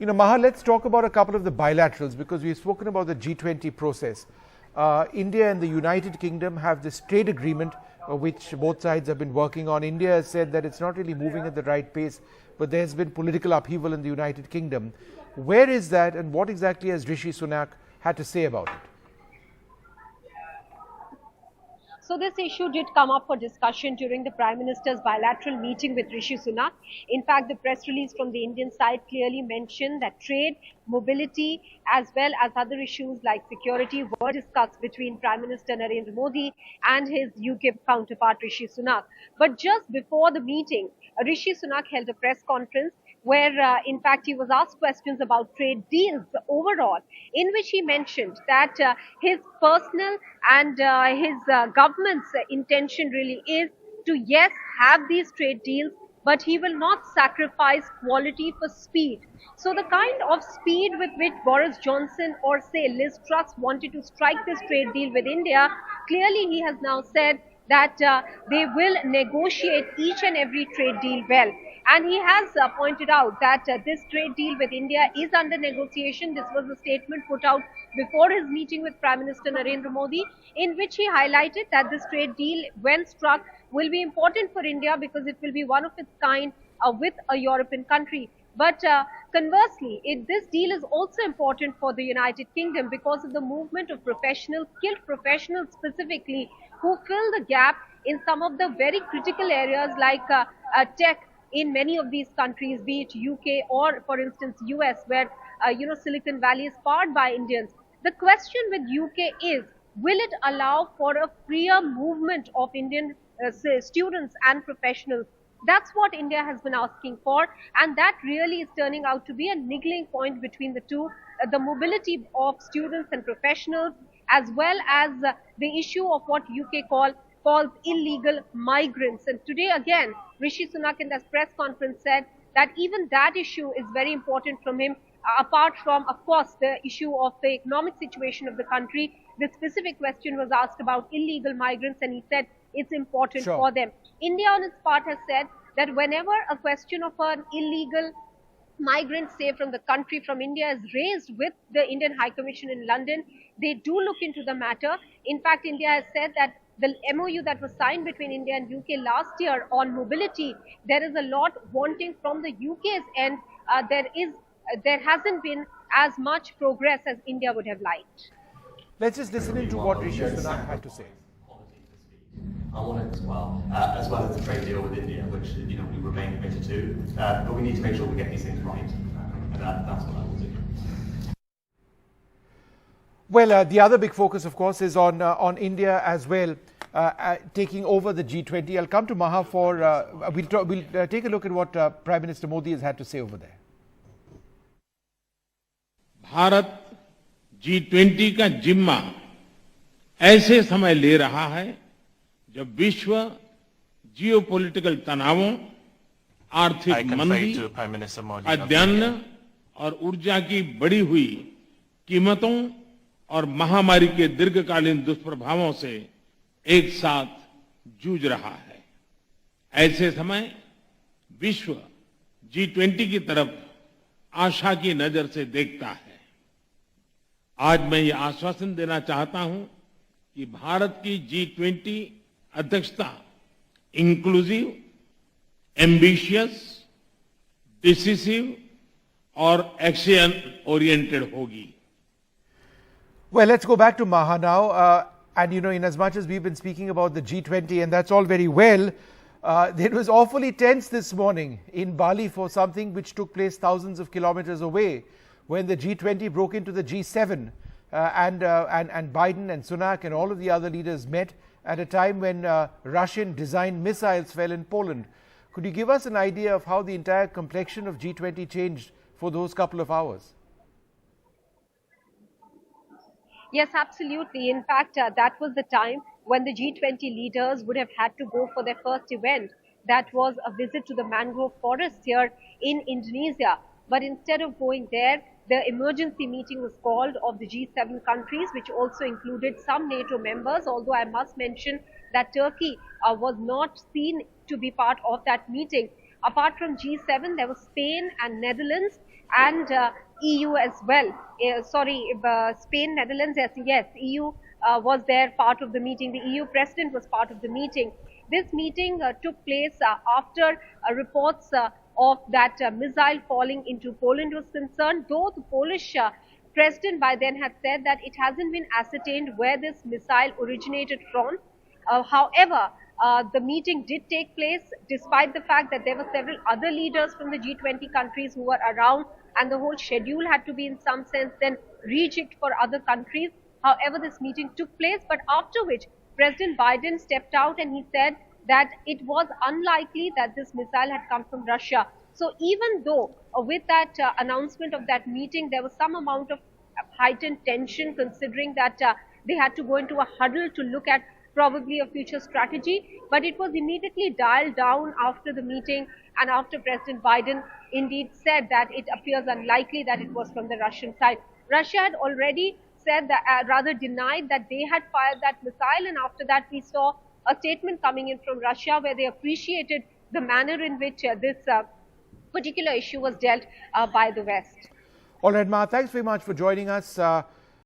Maha, let's talk about a couple of the bilaterals because we've spoken about the G20 process. India and the United Kingdom have this trade agreement which both sides have been working on. India has said that it's not really moving at the right pace, but there's been political upheaval in the United Kingdom. Where is that, and what exactly has Rishi Sunak had to say about it? So this issue did come up for discussion during the Prime Minister's bilateral meeting with Rishi Sunak. In fact, the press release from the Indian side clearly mentioned that trade, mobility, as well as other issues like security were discussed between Prime Minister Narendra Modi and his UK counterpart Rishi Sunak. But just before the meeting, Rishi Sunak held a press conference where in fact he was asked questions about trade deals overall, in which he mentioned that his personal and his government's intention really is to, yes, have these trade deals, but he will not sacrifice quality for speed. So the kind of speed with which Boris Johnson or say Liz Truss wanted to strike this trade deal with India, clearly he has now said that they will negotiate each and every trade deal well. And he has pointed out that this trade deal with India is under negotiation. This was a statement put out before his meeting with Prime Minister Narendra Modi, in which he highlighted that this trade deal, when struck, will be important for India because it will be one of its kind with a European country. But conversely, this deal is also important for the United Kingdom because of the movement of professionals, skilled professionals specifically, who fill the gap in some of the very critical areas like tech in many of these countries, be it UK or, for instance, US, where Silicon Valley is powered by Indians. The question with UK is, will it allow for a freer movement of Indian students and professionals? That's what India has been asking for, and that really is turning out to be a niggling point between the two, the mobility of students and professionals, as well as the issue of what UK calls illegal migrants. And today again, Rishi Sunak in this press conference said that even that issue is very important from him, apart from, of course, the issue of the economic situation of the country. The specific question was asked about illegal migrants, and he said it's important for them. India on its part has said that whenever a question of an illegal migrant, say from the country, from India, is raised with the Indian High Commission in London, they do look into the matter. In fact, India has said that the MOU that was signed between India and UK last year on mobility, there is a lot wanting from the UK's end. There hasn't been as much progress as India would have liked. Let's just listen into what Rishi Sunak had to say. On it as well as the trade deal with India, which we remain committed to, but we need to make sure we get these things right, and that's what I will do. Well, the other big focus, of course, is on India as well, taking over the G20. I'll come to Maha for we'll take a look at what Prime Minister Modi has had to say over there. Bharat G20 का जिम्मा ऐसे समय ले रहा है जब विश्व geopolitical तनावों, आर्थिक मंदी, खाद्यान्न और ऊर्जा की बढ़ी हुई कीमतों और महामारी के दीर्घकालीन दुष्प्रभावों से एक साथ जूझ रहा है। ऐसे समय विश्व G20 की तरफ आशा की नजर से देखता है। आज मैं ये आश्वासन देना चाहता हूं कि भारत की G20 अध्यक्षता इंक्लूसिव, एम्बिशियस, डिसिसिव और एक्शन ओरिएंटेड होगी। Well, let's go back to Maha now. And in as much as we've been speaking about the G20, and that's all very well, it was awfully tense this morning in Bali for something which took place thousands of kilometers away, when the G20 broke into the G7, and Biden and Sunak and all of the other leaders met at a time when Russian-designed missiles fell in Poland. Could you give us an idea of how the entire complexion of G20 changed for those couple of hours? Yes, absolutely. In fact, that was the time when the G20 leaders would have had to go for their first event. That was a visit to the mangrove forest here in Indonesia. But instead of going there, the emergency meeting was called of the G7 countries, which also included some NATO members, although I must mention that Turkey was not seen to be part of that meeting. Apart from G7, there was Spain and Netherlands, and EU as well. Spain, Netherlands, yes, EU was there, part of the meeting. The EU president was part of the meeting. This meeting took place after reports of that missile falling into Poland was concerned, though the Polish president by then had said that it hasn't been ascertained where this missile originated from. However, the meeting did take place despite the fact that there were several other leaders from the G20 countries who were around, and the whole schedule had to be in some sense then rejigged for other countries. However, this meeting took place, but after which President Biden stepped out and he said that it was unlikely that this missile had come from Russia. So even though with that announcement of that meeting, there was some amount of heightened tension, considering that they had to go into a huddle to look at probably a future strategy, but it was immediately dialed down after the meeting and after President Biden indeed said that it appears unlikely that it was from the Russian side. Russia had already said that, rather denied that they had fired that missile, and after that we saw a statement coming in from Russia where they appreciated the manner in which this particular issue was dealt by the West. All right, Ma, thanks very much for joining us.